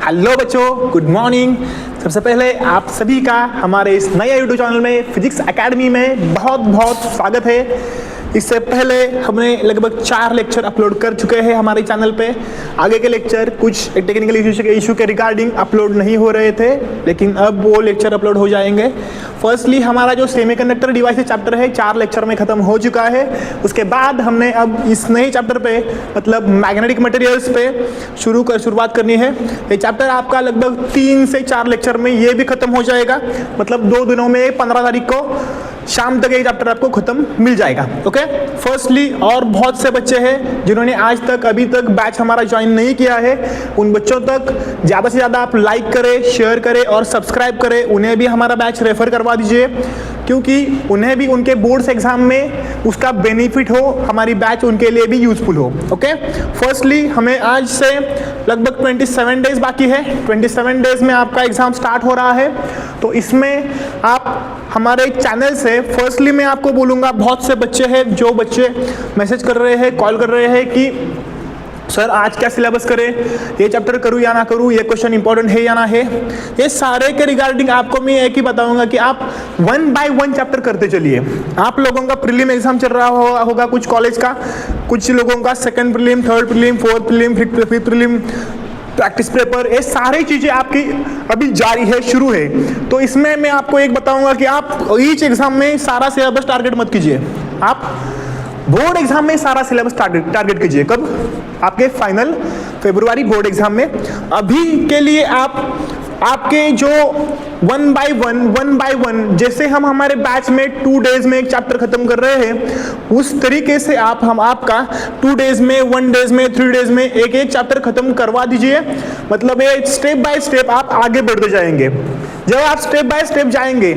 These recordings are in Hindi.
हेलो बच्चों, गुड मॉर्निंग। सबसे पहले आप सभी का हमारे इस नए यूट्यूब चैनल में फिजिक्स एकेडमी में बहुत बहुत स्वागत है। इससे पहले हमने लगभग 4 लेक्चर अपलोड कर चुके हैं हमारे चैनल पे। आगे के लेक्चर कुछ टेक्निकल इशू के रिगार्डिंग अपलोड नहीं हो रहे थे, लेकिन अब वो लेक्चर अपलोड हो जाएंगे। फर्स्टली हमारा जो सेमीकंडक्टर डिवाइसेस चैप्टर है 4 लेक्चर में खत्म हो चुका है। उसके बाद हमने अब इस नए चैप्टर पे मतलब मैग्नेटिक मटेरियल्स पे शुरुआत करनी है। ये चैप्टर आपका लगभग 3 से 4 लेक्चर में ये भी खत्म हो जाएगा। मतलब 2 दिनों में 15 तारीख को शाम तक ये चैप्टर आपको खत्म मिल जाएगा। ओके, फर्स्टली और बहुत से बच्चे हैं जिन्होंने आज तक अभी तक बैच हमारा ज्वाइन नहीं किया है, उन बच्चों तक ज़्यादा से ज़्यादा आप लाइक करें, शेयर करें और सब्सक्राइब करें। उन्हें भी हमारा बैच रेफर करवा दीजिए, क्योंकि उन्हें भी उनके बोर्ड्स एग्जाम में उसका बेनिफिट हो, हमारी बैच उनके लिए भी यूजफुल हो। ओके, फर्स्टली हमें आज से लगभग 27 डेज बाकी है। 27 डेज में आपका एग्जाम स्टार्ट हो रहा है। तो इसमें आप हमारे चैनल से फर्स्टली मैं आपको बोलूँगा, बहुत से बच्चे हैं जो बच्चे मैसेज कर रहे हैं, कॉल कर रहे हैं कि सर आज क्या सिलेबस करें, ये चैप्टर करूँ या ना करूँ, ये क्वेश्चन इंपॉर्टेंट है या ना है। ये सारे के रिगार्डिंग आपको मैं एक ही बताऊंगा कि आप 1 बाय 1 चैप्टर करते चलिए। आप लोगों का प्रीलिम एग्जाम चल रहा होगा कुछ कॉलेज का, कुछ लोगों का second prelim, third prelim, fourth prelim, fifth prelim, practice paper, ये सारी चीज़ें आपकी अभी जारी है, शुरू है। तो इसमें मैं आपको एक बताऊंगा कि आप ईच एग्जाम में सारा सिलेबस टारगेट मत कीजिए। आप बोर्ड एग्जाम में सारा सिलेबस टारगेट कीजिए। कब? आपके फाइनल फरवरी बोर्ड एग्जाम में। अभी के लिए आपके जो 1 बाय 1 जैसे हम हमारे बैच में 2 डेज में एक चैप्टर खत्म कर रहे हैं, उस तरीके से हम आपका 2 डेज में, 1 डेज में, 3 डेज में एक चैप्टर खत्म करवा दीजिए। मतलब ये स्टेप बाय स्टेप आप आगे बढ़ते जाएंगे। जब आप स्टेप बाय स्टेप जाएंगे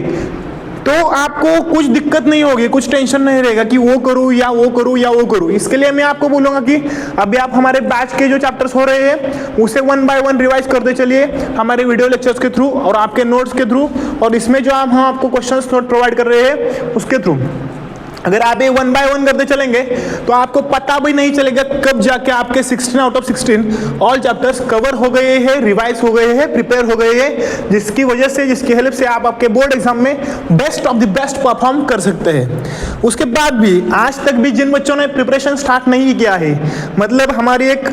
तो आपको कुछ दिक्कत नहीं होगी, कुछ टेंशन नहीं रहेगा कि वो करूँ या वो करूँ या वो करूँ। इसके लिए मैं आपको बोलूँगा कि अभी आप हमारे बैच के जो चैप्टर्स हो रहे हैं उसे 1 बाय 1 रिवाइज करते चलिए हमारे वीडियो लेक्चर्स के थ्रू और आपके नोट्स के थ्रू, और इसमें जो हम आपको क्वेश्चंस प्रोवाइड कर रहे हैं उसके थ्रू। अगर आप ये 1 बाय 1 करते चलेंगे तो आपको पता भी नहीं चलेगा कब जाके आपके 16 out of 16 all chapters cover हो गए हैं, रिवाइज हो गए हैं, प्रिपेयर हो गए हैं, जिसकी वजह से, जिसकी हेल्प से आप आपके बोर्ड एग्जाम में best of the best perform कर सकते हैं। उसके बाद भी आज तक भी जिन बच्चों ने प्रिपरेशन स्टार्ट नहीं किया है, मतलब हमारी एक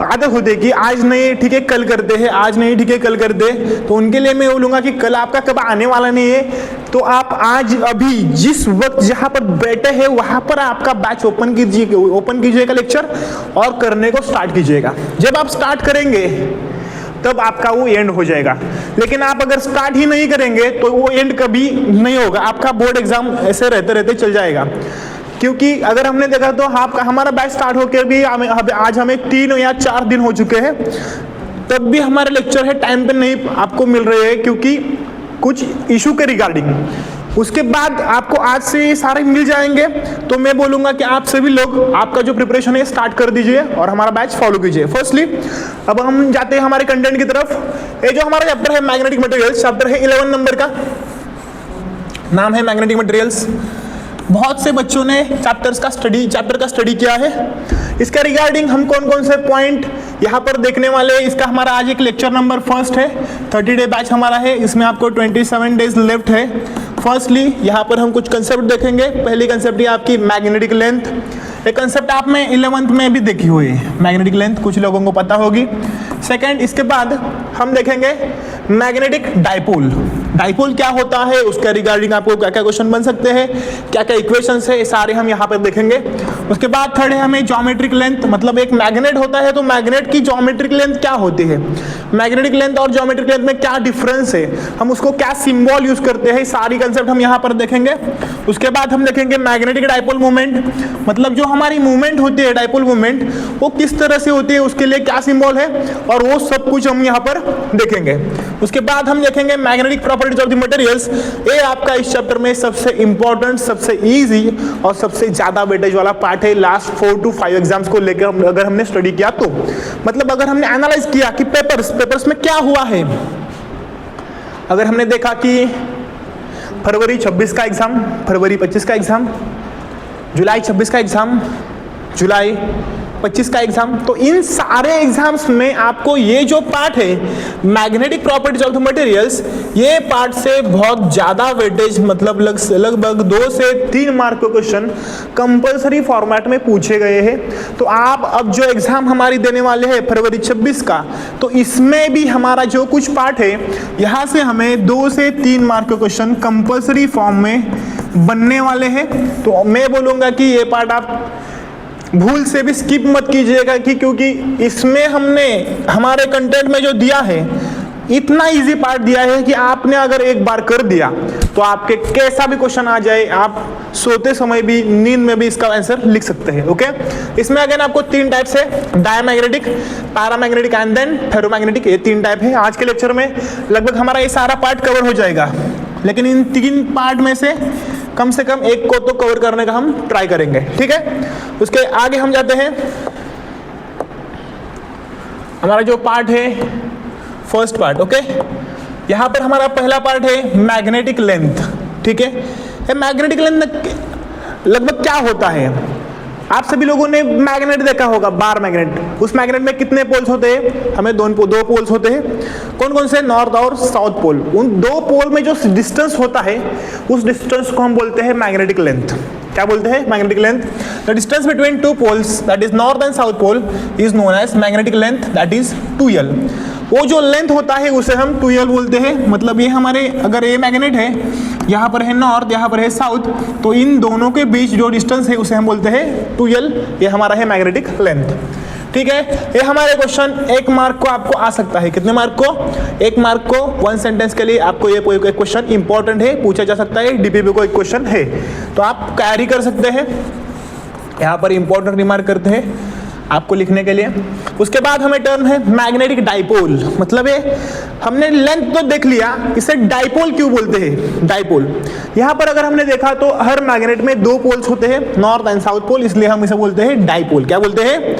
आदत होती है कि आज नहीं ठीक है कल करते हैं, आज नहीं ठीक है कल करते, तो उनके लिए मैं बोलूँगा कि कल आपका कब आने वाला नहीं है। तो आप आज अभी जिस वक्त जहाँ पर बैठे हैं वहाँ पर आपका बैच ओपन कीजिएगा लेक्चर और करने को स्टार्ट कीजिएगा। जब आप स्टार्ट करेंगे तब आपका वो एंड हो जाएगा, लेकिन आप अगर स्टार्ट ही नहीं करेंगे तो वो एंड कभी नहीं होगा। आपका बोर्ड एग्जाम ऐसे रहते रहते चल जाएगा। क्योंकि अगर हमने देखा तो हमारा बैच स्टार्ट होकर भी आज हमें 3 या 4 दिन हो चुके हैं, तब भी हमारे लेक्चर है टाइम पे नहीं आपको मिल रहे हैं, क्योंकि कुछ इशू के रिगार्डिंग। उसके बाद आपको आज से सारे मिल जाएंगे। तो मैं बोलूँगा कि आप सभी लोग आपका जो प्रिपरेशन है स्टार्ट कर दीजिए और हमारा बैच फॉलो कीजिए। फर्स्टली अब हम जाते हैं हमारे कंटेंट की तरफ। ये जो हमारा चैप्टर है मैग्नेटिक मटेरियल्स, चैप्टर है 11 नंबर का, नाम है मैग्नेटिक मटेरियल्स। बहुत से बच्चों ने चैप्टर का स्टडी किया है। इसका रिगार्डिंग हम कौन कौन से पॉइंट यहाँ पर देखने वाले हैं, इसका हमारा आज एक लेक्चर नंबर फर्स्ट है। 30 डे बैच हमारा है, इसमें आपको 27 डेज लेफ्ट है। फर्स्टली यहाँ पर हम कुछ कंसेप्ट देखेंगे। पहली कंसेप्ट है आपकी मैग्नेटिक लेंथ। एक कंसेप्ट आप में 11th में भी देखी हुई है, मैग्नेटिक लेंथ कुछ लोगों को पता होगी। सेकंड, इसके बाद हम देखेंगे मैग्नेटिक डाइपोल। डाइपोल क्या होता है, उसके रिगार्डिंग आपको क्या क्या क्वेश्चन बन सकते हैं, क्या क्या इक्वेशंस है, सारे हम यहाँ पर देखेंगे। उसके बाद थर्ड है हमें ज्योमेट्रिक लेंथ, मतलब एक मैग्नेट होता है तो मैग्नेट की ज्योमेट्रिक लेंथ क्या होती है, मैग्नेटिक लेंथ और ज्योमेट्रिक लेंथ में क्या डिफरेंस है, हम उसको क्या सिंबल यूज करते हैं, सारी कंसेप्ट हम यहाँ पर देखेंगे। उसके बाद हम देखेंगे मैग्नेटिक डाइपोल मूवमेंट, मतलब जो हमारी मूवमेंट होती है डाइपोल मूवमेंट वो किस तरह से होती है, उसके लिए क्या सिंबल है, और वो सब कुछ हम यहाँ पर देखेंगे। उसके बाद हम देखेंगे magnetic properties of the materials. ये आपका इस चैप्टर में सबसे इंपॉर्टेंट, सबसे इजी और सबसे ज्यादा वेटेज वाला पार्ट है। लास्ट 4 to 5 एग्जाम्स को लेकर अगर हमने स्टडी किया तो, मतलब अगर हमने एनालाइज किया कि पेपर्स में क्या हुआ है, अगर हमने देखा कि फरवरी 26 का एग्जाम, फरवरी 25 का एग्जाम, जुलाई 26 का एग्जाम, जुलाई 25 का एग्जाम। तो इन सारे एग्जाम्स में आपको ये जो पार्ट है magnetic properties of the materials, ये पार्ट से बहुत ज्यादा वेटेज, मतलब लगभग 2 से 3 मार्क के क्वेश्चन कंपलसरी फॉर्मेट में पूछे गए हैं। तो आप अब जो एग्जाम हमारी देने वाले हैं फरवरी 26 का, तो इसमें भी हमारा जो कुछ पार्ट है यहां से हमें 2 से 3 मार्क के क्वेश्चन कंपलसरी फॉर्म में बनने वाले हैं। तो मैं बोलूंगा कि ये पार्ट आप भूल से भी स्किप मत कीजिएगा कि क्योंकि इसमें हमने हमारे कंटेंट में जो दिया है इतना इजी पार्ट दिया है कि आपने अगर एक बार कर दिया तो आपके कैसा भी क्वेश्चन आ जाए आप सोते समय भी, नींद में भी इसका आंसर लिख सकते हैं। ओके, इसमें अगेन आपको 3 टाइप से, diamagnetic, paramagnetic and then ferromagnetic, ये 3 टाइप है। आज के लेक्चर में लगभग हमारा ये सारा पार्ट कवर हो जाएगा, लेकिन इन 3 पार्ट में से कम एक को तो कवर करने का हम ट्राई करेंगे। ठीक है, उसके आगे हम जाते हैं। हमारा जो पार्ट है फर्स्ट पार्ट, ओके, यहां पर हमारा पहला पार्ट है मैग्नेटिक लेंथ। ठीक है, ये मैग्नेटिक लेंथ लगभग क्या होता है? आप सभी लोगों ने मैग्नेट देखा होगा, बार मैग्नेट। उस मैग्नेट में कितने पोल्स होते हैं? हमें दो पोल्स होते हैं। कौन कौन से? नॉर्थ और साउथ पोल। उन 2 पोल में जो डिस्टेंस होता है उस डिस्टेंस को हम बोलते हैं मैग्नेटिक लेंथ। क्या बोलते हैं? Magnetic length. The distance between 2 poles, that is north and south pole, is known as magnetic length, that is 2L। वो जो लेंथ होता है उसे हम 2L बोलते हैं। मतलब ये हमारे, अगर ये मैग्नेट है, यहाँ पर है नॉर्थ, यहाँ पर है साउथ, तो इन दोनों के बीच जो डिस्टेंस है उसे हम बोलते हैं 2L। ये हमारा है मैग्नेटिक लेंथ। ठीक है, ये हमारे क्वेश्चन 1 मार्क को आपको आ सकता है। कितने मार्क को? 1 मार्क को। 1 सेंटेंस के लिए आपको ये क्वेश्चन इंपॉर्टेंट है, पूछा जा सकता है। डीपीपी को एक क्वेश्चन है, तो आप कैरी कर सकते हैं। यहाँ पर इंपॉर्टेंट रिमार्क करते हैं आपको लिखने के लिए। उसके बाद हमें टर्म है मैग्नेटिक डाइपोल। मतलब ये हमने लेंथ तो देख लिया, इसे डाइपोल क्यों बोलते हैं? डाइपोल, यहाँ पर अगर हमने देखा तो हर मैग्नेट में 2 पोल्स होते हैं, नॉर्थ एंड साउथ पोल, इसलिए हम इसे बोलते हैं डाइपोल। क्या बोलते हैं?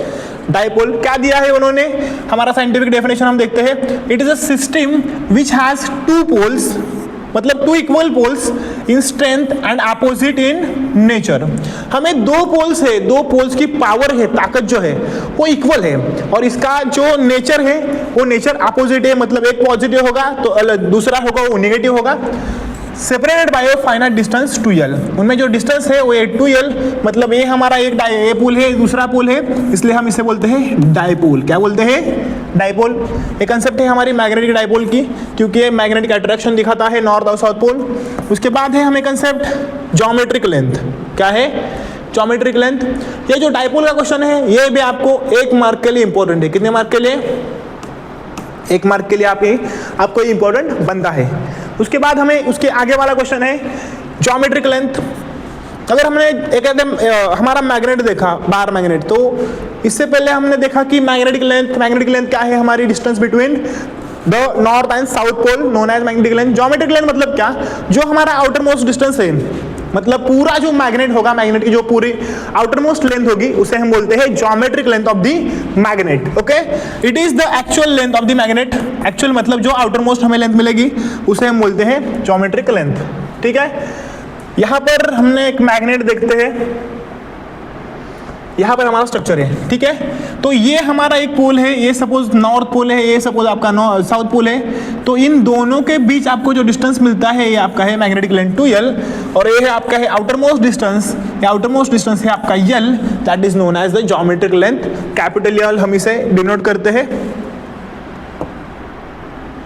डाइपोल। क्या दिया है उन्होंने? हमारा साइंटिफिक डेफिनेशन हम देखते हैं, it is a system which has 2 poles, मतलब 2 equal poles in strength and opposite in nature. हमें 2 पोल्स है, 2 पोल्स की पावर है, ताकत जो है वो इक्वल है, और इसका जो नेचर है वो नेचर अपोजिट है। मतलब एक पॉजिटिव होगा तो दूसरा होगा वो नेगेटिव होगा। Separated by a finite distance 2L। उनमें जो डिस्टेंस है वो 2L, मतलब ये हमारा एक पोल है, दूसरा पोल है, इसलिए हम इसे बोलते हैं डाइपोल। क्या बोलते हैं? डाइपोल। एक कंसेप्ट है हमारी मैग्नेटिक डाइपोल की, क्योंकि ये मैग्नेटिक अट्रैक्शन दिखाता है नॉर्थ और साउथ पोल। उसके बाद है हमें कंसेप्ट ज्योमेट्रिक लेंथ। क्या है? Geometric length. ये जो डाइपोल का क्वेश्चन है ये भी आपको 1 मार्क के लिए इंपॉर्टेंट है। कितने मार्क के लिए? 1 मार्क के लिए आपको इंपॉर्टेंट बनता है। उसके बाद हमें उसके आगे वाला क्वेश्चन है ज्योमेट्रिक लेंथ। अगर हमने एकदम हमारा मैग्नेट देखा, बार मैग्नेट, तो इससे पहले हमने देखा कि मैग्नेटिक लेंथ क्या है? हमारी distance between the north and south pole, known as magnetic length. Geometric length मतलब क्या? जो हमारा आउटर मोस्ट डिस्टेंस है, मतलब पूरा जो मैग्नेट होगा, मैग्नेट की जो पूरी आउटर मोस्ट लेंथ होगी, उसे हम बोलते हैं geometric length of the magnet. Okay, it is the actual length of the magnet. Actual मतलब जो आउटर मोस्ट हमें लेंथ मिलेगी उसे हम बोलते हैं ज्योमेट्रिक लेंथ। ठीक है, यहां पर हमने एक मैग्नेट देखते हैं, यहां पर हमारा स्ट्रक्चर है। ठीक है, तो ये हमारा एक पोल है, ये सपोज नॉर्थ पोल है, ये सपोज आपका साउथ पोल है। तो इन दोनों के बीच आपको जो डिस्टेंस मिलता है ये आपका है मैग्नेटिक लेंथ 2L, और ये है आपका है आउटर मोस्ट डिस्टेंस, ये आउटर मोस्ट डिस्टेंस है आपका L, that is known as the geometric length. Capital L हम इसे डिनोट करते हैं।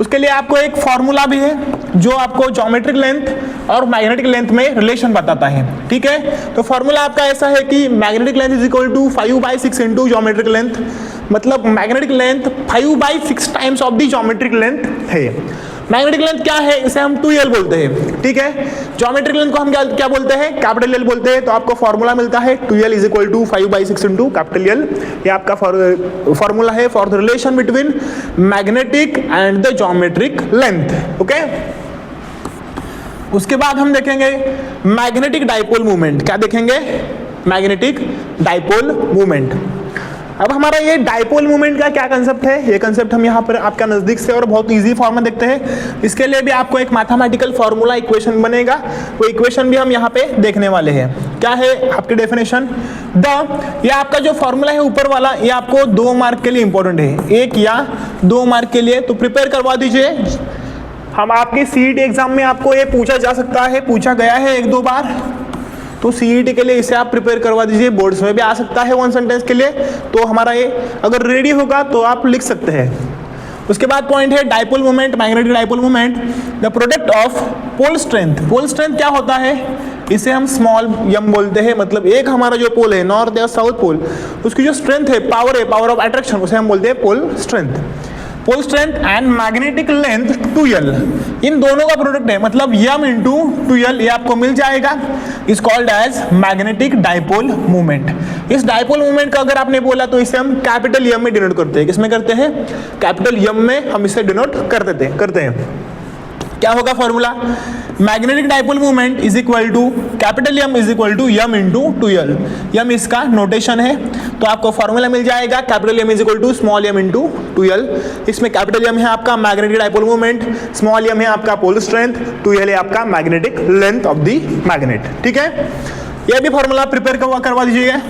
उसके लिए आपको एक फॉर्मूला भी है जो आपको ज्योमेट्रिक लेंथ और मैग्नेटिक लेंथ में रिलेशन बताता है। ठीक है, तो फॉर्मूला आपका ऐसा है कि magnetic length is equal to 5/6 into geometric length. मतलब magnetic length 5/6 times of the geometric length है। मैग्नेटिक लेंथ क्या है? इसे हम 2L बोलते हैं। ठीक है, ज्योमेट्रिक लेंथ को हम क्या बोलते हैं? कैपिटल L बोलते हैं। तो आपको फॉर्मूला मिलता है 2L is equal to 5/6 into capital L। ये आपका फॉर्मूला है for the relation between magnetic and the geometric length. Okay, उसके बाद हम देखेंगे मैग्नेटिक डाइपोल मूवमेंट। क्या देखेंगे? Magnetic dipole movement. अब हमारा ये डाइपोल मोमेंट का क्या कंसेप्ट है, ये कंसेप्ट हम यहाँ पर आपका नजदीक से और बहुत इजी फॉर्म में देखते हैं। इसके लिए भी आपको एक मैथमेटिकल फॉर्मूला इक्वेशन बनेगा, वो इक्वेशन भी हम यहाँ पे देखने वाले हैं। क्या है आपकी डेफिनेशन, ये आपका जो फॉर्मूला है ऊपर वाला, ये आपको 2 मार्क के लिए इंपॉर्टेंट है, 1 या 2 मार्क के लिए, तो प्रिपेयर करवा दीजिए। हम आपके सीईटी एग्जाम में आपको ये पूछा जा सकता है, पूछा गया है 1-2 बार, तो सीईटी के लिए इसे आप प्रिपेयर करवा दीजिए। बोर्ड्स में भी आ सकता है 1 सेंटेंस के लिए, तो हमारा ये अगर रेडी होगा तो आप लिख सकते हैं। उसके बाद पॉइंट है dipole moment, magnetic dipole moment, the product of pole strength. Pole strength क्या होता है, इसे हम स्मॉल m बोलते हैं, मतलब एक हमारा जो पोल है नॉर्थ या साउथ पोल, उसकी जो स्ट्रेंथ है, पावर ऑफ अट्रैक्शन, उसे हम बोलते हैं pole strength. Pole strength and magnetic length 2L, इन दोनों का प्रोडक्ट है, मतलब m इंटू 2L, ये आपको मिल जाएगा, is called as magnetic dipole movement. इस डाइपोल मूवमेंट का अगर आपने बोला तो इसे हम कैपिटल M में डिनोट करते हैं। किसमें करते हैं, कैपिटल M में हम इसे डिनोट करते हैं। क्या होगा formula, magnetic dipole movement is equal to capital M is equal to m into 2L। m इसका नोटेशन है, तो आपको फॉर्मूला मिल जाएगा capital M is equal to small m into 2L। इसमें कैपिटल M है आपका magnetic dipole movement, small m है आपका पोल स्ट्रेंथ, 2L है आपका magnetic length of the magnet. ठीक है, यह भी फॉर्मूला प्रिपेयर करवा दीजिएगा।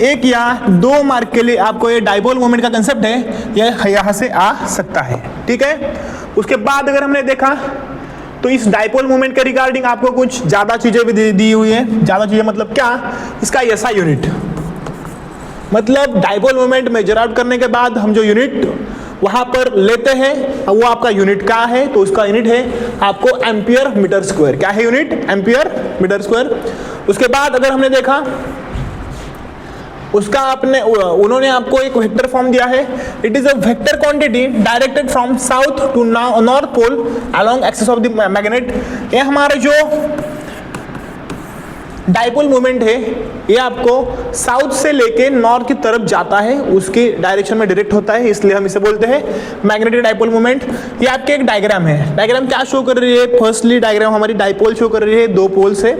1 या 2 मार्क के लिए आपको ये डाइपोल मूवमेंट का कंसेप्ट है, यह यहाँ से आ सकता है। ठीक है, उसके बाद अगर हमने देखा तो इस डाइपोल मोमेंट के रिगार्डिंग आपको कुछ ज्यादा चीजें भी दी हुई है। ज्यादा चीजें मतलब क्या, इसका SI यूनिट, मतलब डाइपोल मोमेंट मेजर आउट करने के बाद हम जो यूनिट वहां पर लेते हैं वो आपका यूनिट क्या है, तो उसका यूनिट है आपको एम्पियर मीटर स्क्वायर। क्या है यूनिट, एम्पियर मीटर स्क्वायर। उसके बाद अगर हमने देखा उसका उन्होंने आपको एक वेक्टर फॉर्म दिया है, it is a vector quantity directed from south to north pole along axis of the magnet. ये हमारा जो डाइपोल मोमेंट है ये आपको साउथ से लेके नॉर्थ की तरफ जाता है, उसकी डायरेक्शन में डायरेक्ट होता है, इसलिए हम इसे बोलते हैं मैग्नेटिक डाइपोल मोमेंट। ये आपके एक डायग्राम है, डायग्राम क्या शो कर रही है, फर्स्टली डायग्राम हमारी डाइपोल शो कर रही है, 2 पोल्स है।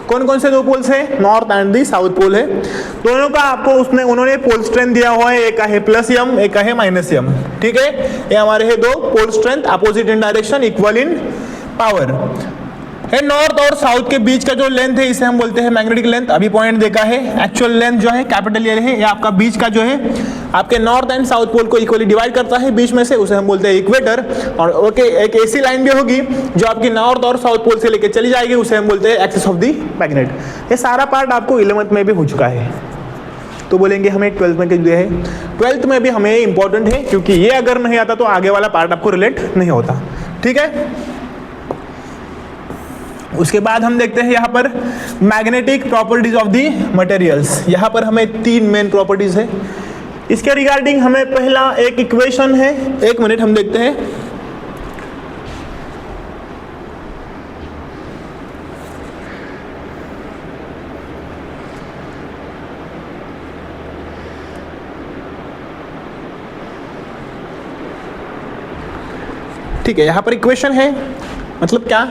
कौन कौन से 2 पोल्स है, north and the south pole है। दोनों का आपको उन्होंने पोल स्ट्रेंथ दिया हुआ है, एक का है +m, एक का है -m। ठीक है, ये हमारे है 2 pole strength, opposite in direction, equal in power है। नॉर्थ और साउथ के बीच का जो लेंथ है इसे हम बोलते हैं मैग्नेटिक लेंथ। अभी पॉइंट देखा है, एक्चुअल लेंथ जो है कैपिटल L है, ये आपका बीच का जो है आपके नॉर्थ एंड साउथ पोल को इक्वली डिवाइड करता है बीच में से, उसे हम बोलते हैं इक्वेटर। और ओके, एक ऐसी लाइन भी होगी जो आपकी नॉर्थ और साउथ पोल से लेकर चली जाएगी, उसे हम बोलते हैं एक्सिस ऑफ द मैग्नेट। ये सारा पार्ट आपको 11th में भी हो चुका है, तो बोलेंगे हमें 12th में दिया है। 12th में भी हमें इंपॉर्टेंट है, क्योंकि ये अगर नहीं आता तो आगे वाला पार्ट आपको रिलेट नहीं होता। ठीक है, उसके बाद हम देखते हैं यहाँ पर magnetic properties of the materials. यहाँ पर हमें 3 मेन प्रॉपर्टीज है, इसके रिगार्डिंग हमें पहला एक इक्वेशन है, 1 मिनट हम देखते हैं। ठीक है, यहाँ पर इक्वेशन है, मतलब क्या,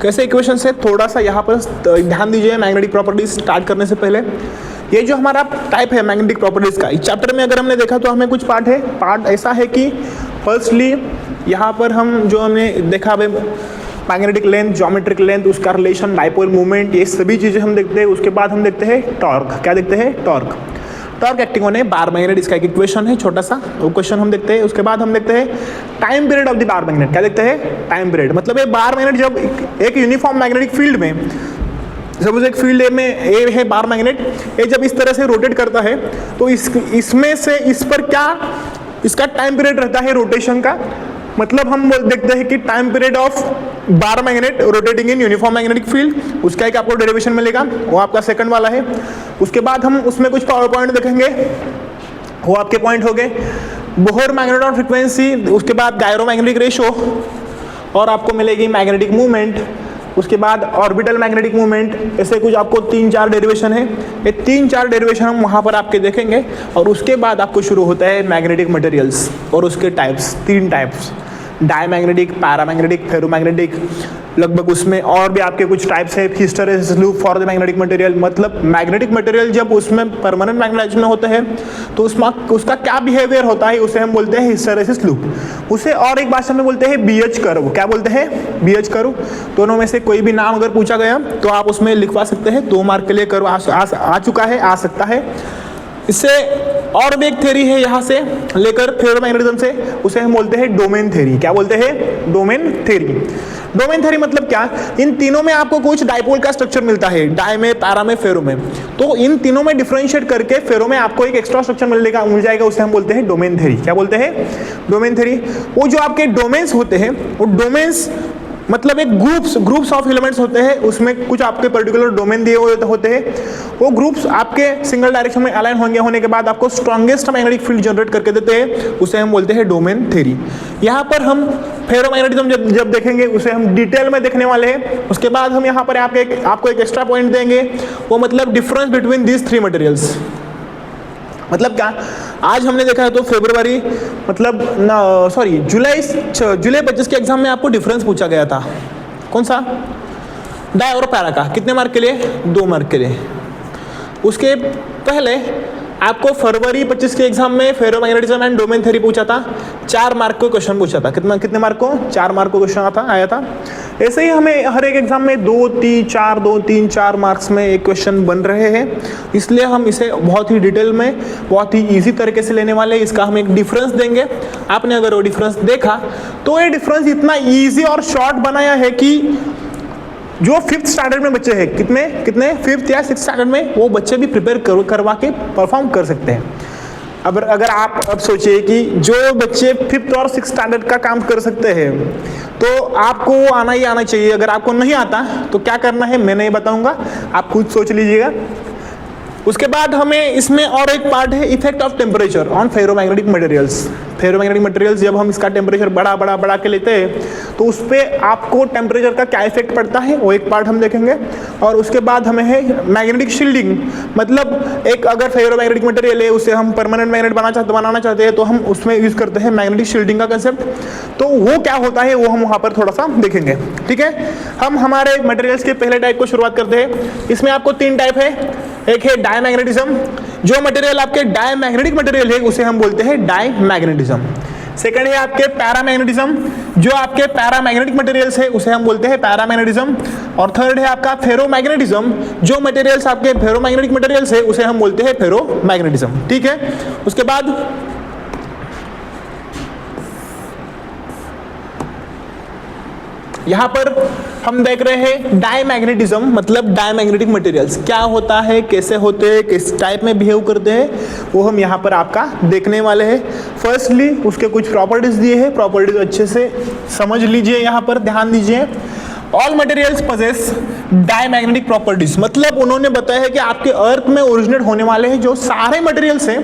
कैसे इक्वेशन से, थोड़ा सा यहाँ पर ध्यान दीजिए मैग्नेटिक प्रॉपर्टीज स्टार्ट करने से पहले। ये जो हमारा टाइप है मैग्नेटिक प्रॉपर्टीज का, इस चैप्टर में अगर हमने देखा तो हमें कुछ पार्ट ऐसा है कि फर्स्टली यहाँ पर हम जो हमने देखा भाई मैग्नेटिक लेंथ, ज्योमेट्रिक लेंथ, उसका रिलेशन, डाइपोल मूवमेंट, ये सभी चीज़ें हम देखते हैं। उसके बाद हम देखते हैं टॉर्क। क्या देखते हैं, torque acting on A bar magnet, इसका एक इक्वेशन है छोटा सा, वो क्वेश्चन हम देखते हैं। उसके बाद हम देखते हैं time period of the bar magnet. क्या देखते हैं, टाइम पीरियड, मतलब ये बार मैग्नेट जब एक यूनिफॉर्म मैग्नेटिक फील्ड में, सपोज एक फील्ड में ए है बार मैग्नेट, ये जब इस तरह से रोटेट करता है तो इसमें से इस पर क्या इसका टाइम पीरियड रहता है रोटेशन का, मतलब हम देखते हैं कि time period of bar magnet rotating in uniform magnetic field, उसका एक आपको डेरिवेशन मिलेगा, वो आपका सेकंड वाला है। उसके बाद हम उसमें कुछ पावर पॉइंट देखेंगे, वो आपके पॉइंट हो गए बोहर मैग्नेटॉन फ्रीक्वेंसी, उसके बाद गायरो मैग्नेटिक रेशो, और आपको मिलेगी मैग्नेटिक मूवमेंट, उसके बाद ऑर्बिटल मैग्नेटिक मूवमेंट। ऐसे कुछ आपको 3-4 डेरिवेशन है, ये 3-4 डेरिवेशन हम वहाँ पर आपके देखेंगे। और उसके बाद आपको शुरू होता है मैग्नेटिक मटेरियल्स और उसके types, 3 types. Diamagnetic, paramagnetic, ferromagnetic, लगभग उसमें और भी आपके कुछ टाइप्स है। Hysteresis loop for the magnetic material, मतलब मैग्नेटिक मटेरियल जब उसमें परमानेंट मैग्नेटाइजेशन में होता है तो उसका क्या बिहेवियर होता है, उसे हम बोलते हैं हिस्टैरिसीस लूप। उसे और एक भाषा में बोलते हैं बीएच कर्व। क्या बोलते हैं? BH curve. दोनों में से कोई भी नाम अगर पूछा गया तो आप उसमें लिखवा सकते हैं। 2 मार्क के लिए कर्व आ चुका है, आ सकता है। इससे और भी एक थ्योरी है यहाँ से लेकर फेरोमैग्नेटिज्म से, उसे हम बोलते हैं डोमेन थ्योरी। क्या बोलते हैं? Domain theory. डोमेन थ्योरी मतलब क्या? इन तीनों में आपको कुछ डाइपोल का स्ट्रक्चर मिलता है, डाई में, पैरा में, फेरो में। तो इन तीनों में डिफरेंशिएट करके फेरो में आपको एक एक्स्ट्रा स्ट्रक्चर मिल जाएगा, उसे हम बोलते हैं डोमेन थ्योरी। क्या बोलते हैं? Domain theory. वो जो आपके डोमेन्स होते हैं, वो डोमेन्स मतलब एक ग्रुप्स ऑफ एलिमेंट्स होते हैं, उसमें कुछ आपके पर्टिकुलर डोमेन दिए हुए होते हैं। वो ग्रुप्स आपके सिंगल डायरेक्शन में अलाइन होने के बाद आपको स्ट्रॉन्गेस्ट मैग्नेटिक फील्ड जनरेट करके देते हैं, उसे हम बोलते हैं डोमेन थ्योरी। यहाँ पर हम फेरोमैग्नेटिज्म जब देखेंगे उसे हम डिटेल में देखने वाले हैं। उसके बाद हम यहाँ पर आपको एक एक्स्ट्रा पॉइंट देंगे, वो मतलब डिफरेंस बिटवीन दीज 3 मटेरियल्स। मतलब क्या? आज हमने देखा है तो फरवरी मतलब जुलाई 25 के एग्जाम में आपको डिफरेंस पूछा गया था। कौन सा? डाई और पैरा का। कितने मार्क के लिए? 2 मार्क के लिए। उसके पहले आपको फरवरी 25 के एग्जाम में फेरोमैग्नेटिज्म एंड डोमेन थ्योरी पूछा था। 4 मार्क को क्वेश्चन पूछा था। कितने मार्क को? 4 मार्क को क्वेश्चन आया था। ऐसे ही हमें हर एक एग्जाम में 2, 3, 4 मार्क्स में एक क्वेश्चन बन रहे हैं, इसलिए हम इसे बहुत ही डिटेल में, बहुत ही ईजी तरीके से लेने वाले। इसका हम एक डिफरेंस देंगे। आपने अगर वो डिफरेंस देखा तो ये डिफरेंस इतना ईजी और शॉर्ट बनाया है कि जो 5th स्टैंडर्ड में बच्चे हैं, कितने 5th या 6th स्टैंडर्ड में, वो बच्चे भी प्रिपेयर करवा के परफॉर्म कर सकते हैं। अगर आप अब सोचिए कि जो बच्चे 5th और 6th स्टैंडर्ड का काम कर सकते हैं तो आपको आना ही आना चाहिए। अगर आपको नहीं आता तो क्या करना है मैं नहीं बताऊंगा, आप खुद सोच लीजिएगा। उसके बाद हमें इसमें और एक पार्ट है effect of temperature on ferromagnetic materials. Ferromagnetic materials जब हम इसका टेम्परेचर बढ़ा के लेते हैं तो उस पर आपको टेम्परेचर का क्या इफेक्ट पड़ता है, वो एक पार्ट हम देखेंगे। और उसके बाद हमें है मैग्नेटिक शील्डिंग, मतलब एक अगर फेरोमैग्नेटिक मटेरियल है उसे हम परमानेंट मैग्नेट बनाना चाहते हैं तो हम उसमें यूज करते हैं मैग्नेटिक शील्डिंग का कंसेप्ट। तो वो क्या होता है वो हम वहाँ पर थोड़ा सा देखेंगे। ठीक है, हम हमारे मटेरियल्स के पहले टाइप को शुरुआत करते हैं। इसमें आपको 3 टाइप है। एक है डायमैग्नेटिज्म, जो मटेरियल आपके डायमैग्नेटिक मटेरियल है उसे हम बोलते हैं डायमैग्नेटिज्म। सेकंड है आपके पैरामैग्नेटिज्म, जो आपके पैरामैग्नेटिक मटेरियल्स है उसे हम बोलते हैं पैरामैग्नेटिज्म। और थर्ड है आपका फेरोमैग्नेटिज्म, जो मटेरियल्स आपके फेरोमैग्नेटिक मटेरियल्स है उसे हम बोलते हैं फेरोमैग्नेटिज्म। ठीक है, उसके बाद यहाँ पर हम देख रहे हैं डायमैग्नेटिज्म, मतलब डायमैग्नेटिक मटेरियल्स क्या होता है, कैसे होते हैं, किस टाइप में बिहेव करते हैं, वो हम यहाँ पर आपका देखने वाले हैं। फर्स्टली उसके कुछ प्रॉपर्टीज दिए हैं, प्रॉपर्टीज अच्छे से समझ लीजिए, यहाँ पर ध्यान दीजिए। All materials possess diamagnetic properties, मतलब उन्होंने बताया है कि आपके अर्थ में ओरिजिनेट होने वाले हैं जो सारे मटेरियल्स हैं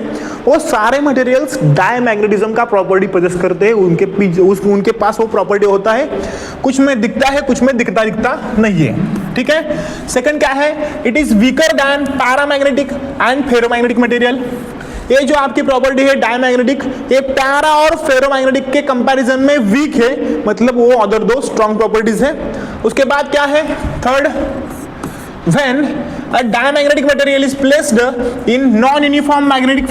वो सारे मटेरियल्स डायमैग्नेटिज्म का प्रॉपर्टी पजेस करते हैं। उनके पास वो प्रॉपर्टी होता है, कुछ में दिखता है कुछ में दिखता नहीं है। ठीक है, सेकंड क्या है, it is weaker than paramagnetic and ferromagnetic material. ये जो आपकी प्रॉपर्टी है डायमैग्नेटिक, ये पैरा और फेरोमैग्नेटिक के कंपैरिजन में वीक है, मतलब वो अदर 2 स्ट्रॉन्ग प्रॉपर्टीज है। उसके बाद क्या है, third, when a diamagnetic material is placed in non-uniform magnetic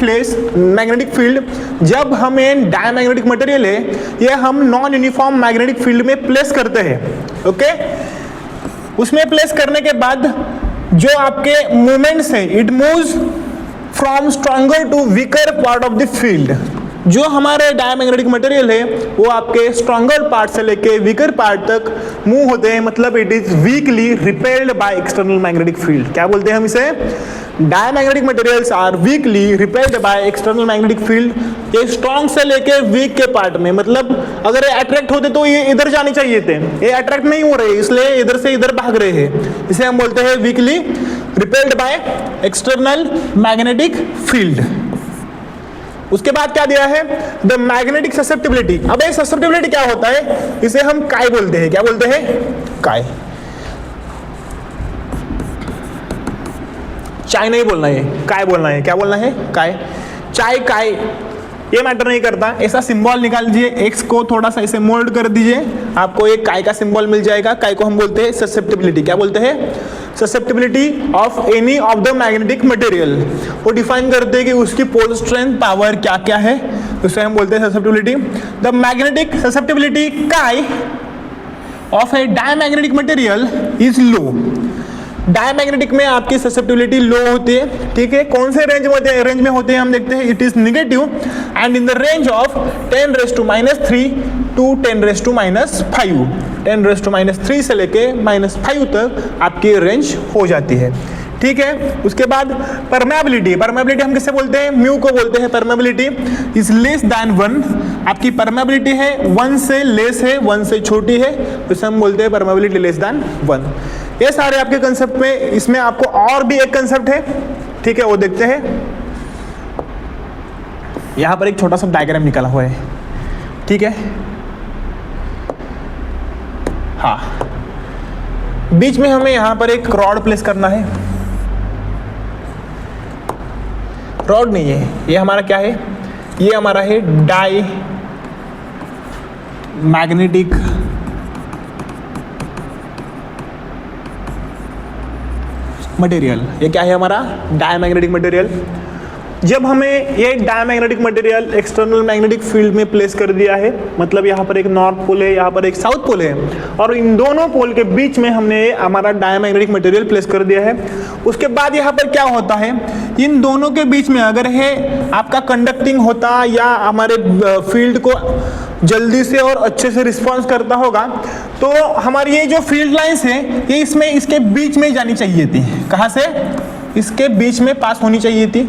field, जब हमें डायमैग्नेटिक मटेरियल है ये हम नॉन यूनिफॉर्म मैग्नेटिक फील्ड में प्लेस करते हैं। ओके, उसमें प्लेस करने के बाद जो आपके मूवमेंट्स हैं, it moves from stronger to weaker part of the field. जो हमारे डायमैग्नेटिक मटेरियल है वो आपके स्ट्रॉन्गर पार्ट से लेके वीकर पार्ट तक मूव होते हैं, मतलब it is weakly repelled by external magnetic field. क्या बोलते हैं हम इसे, diamagnetic materials are weakly repelled by external magnetic field. ये स्ट्रॉन्ग से लेके वीक के पार्ट में, मतलब अगर ये अट्रैक्ट होते तो ये इधर जाने चाहिए थे, ये अट्रैक्ट नहीं हो रहे इसलिए इधर से इधर भाग रहे हैं, इसे हम बोलते हैं weekly repelled by external magnetic field. उसके बाद क्या दिया है, द मैग्नेटिक ससेप्टिबिलिटी। अब ये ससेप्टिबिलिटी क्या होता है, इसे हम काय बोलते हैं। क्या बोलते हैं, काय। चाय नहीं बोलना है, काय बोलना है। क्या बोलना है, काय। चाय काय ये मैटर नहीं करता। ऐसा सिंबल निकाल दीजिए, एक्स को थोड़ा सा ऐसे मोल्ड कर दीजिए, आपको एक काय का सिंबल मिल जाएगा। काय को हम बोलते हैं ससेप्टिबिलिटी। क्या बोलते हैं? Susceptibility of any of the magnetic material. वो डिफाइन करते हैं कि उसकी पोल स्ट्रेंथ पावर क्या क्या है, उसे हम बोलते हैं ससेप्टिबिलिटी। द मैग्नेटिक ससेप्टिबिलिटी काय of A diamagnetic material is low. Diamagnetic में आपकी ससेप्टिबिलिटी लो होती है, ठीक है। कौन से रेंज में होते हैं हम देखते हैं। It is negative and in the range of 10⁻³ to 10⁻⁵। 10⁻³ से लेके -5 तक आपकी रेंज हो जाती है, ठीक है। उसके बाद परमेबिलिटी। परमेबिलिटी हम किससे बोलते हैं? म्यू को बोलते हैं। Permeability is less than 1। आपकी परमेबिलिटी है 1 से लेस है, 1 से छोटी है, तो हम बोलते हैं परमेबिलिटी लेस दैन 1। ये सारे आपके कंसेप्ट में, इसमें आपको और भी एक कंसेप्ट है, ठीक है, वो देखते हैं। यहां पर एक छोटा सा डायग्राम निकाला हुआ है, ठीक है। हाँ, बीच में हमें यहां पर एक रॉड प्लेस करना है। रॉड नहीं है, ये हमारा क्या है? ये हमारा है डाई मैग्नेटिक मटेरियल। ये क्या है हमारा? Diamagnetic material. जब हमें ये diamagnetic material external magnetic field में प्लेस कर दिया है, मतलब यहाँ पर एक नॉर्थ पोल है, यहाँ पर एक साउथ पोल है, और इन दोनों पोल के बीच में हमने हमारा डायमैग्नेटिक मटेरियल प्लेस कर दिया है। उसके बाद यहाँ पर क्या होता है? इन दोनों के बीच में अगर है आपका कंडक्टिंग होता या हमारे फील्ड को जल्दी से और अच्छे से रिस्पॉन्स करता होगा, तो हमारी ये जो फील्ड लाइंस है ये इसमें इसके बीच में जानी चाहिए थी। कहाँ से? इसके बीच में पास होनी चाहिए थी।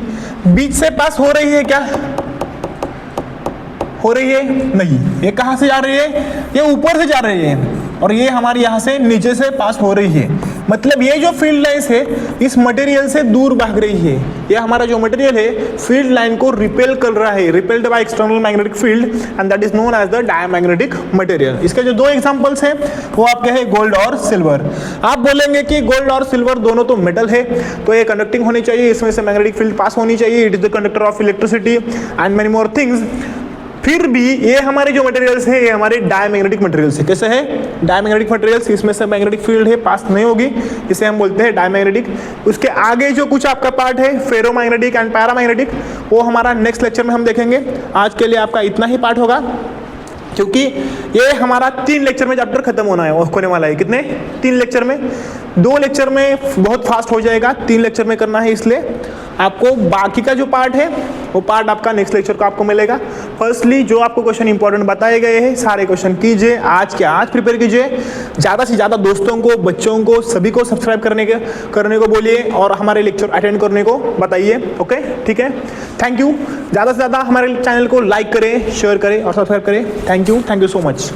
बीच से पास हो रही है क्या? हो रही है? नहीं। ये कहाँ से जा रही है? ये ऊपर से जा रही है, और ये हमारी यहाँ से नीचे से पास हो रही है। मतलब ये जो फील्ड लाइंस है इस मटेरियल से दूर भाग रही है। ये हमारा जो मटेरियल है फील्ड लाइन को रिपेल कर रहा है, repelled by external magnetic field, and that is known as the diamagnetic material. इसके जो दो एग्जांपल्स हैं वो आपके हैं गोल्ड और सिल्वर। आप बोलेंगे कि गोल्ड और सिल्वर दोनों तो मेटल है, तो ये कंडक्टिंग होनी चाहिए, इसमें से मैग्नेटिक फील्ड पास होनी चाहिए, it is the conductor of electricity and many more things. फिर भी ये हमारे जो मटेरियल्स है ये हमारे डायमैग्नेटिक मटेरियल्स है। कैसे है? डायमैग्नेटिक मटेरियल्स, इसमें से मैग्नेटिक फील्ड है पास नहीं होगी, इसे हम बोलते हैं डायमैग्नेटिक। उसके आगे जो कुछ आपका पार्ट है फेरोमैग्नेटिक एंड पैरामैग्नेटिक, वो हमारा नेक्स्ट लेक्चर में हम देखेंगे। आज के लिए आपका इतना ही पार्ट होगा, क्योंकि ये हमारा 3 लेक्चर में चैप्टर खत्म होने वाला है। कितने? 3 लेक्चर में। 2 लेक्चर में बहुत फास्ट हो जाएगा, 3 लेक्चर में करना है, इसलिए आपको बाकी का जो पार्ट है वो पार्ट आपका नेक्स्ट लेक्चर को आपको मिलेगा। फर्स्टली जो आपको क्वेश्चन इंपॉर्टेंट बताए गए हैं सारे क्वेश्चन कीजिए, आज प्रिपेयर कीजिए। ज़्यादा से ज़्यादा दोस्तों को, बच्चों को, सभी को सब्सक्राइब करने को बोलिए और हमारे लेक्चर अटेंड करने को बताइए। ओके, ठीक है, थैंक यू। ज़्यादा से ज़्यादा हमारे चैनल को लाइक करें, शेयर करें और सब्सक्राइब करें। Thank you so much.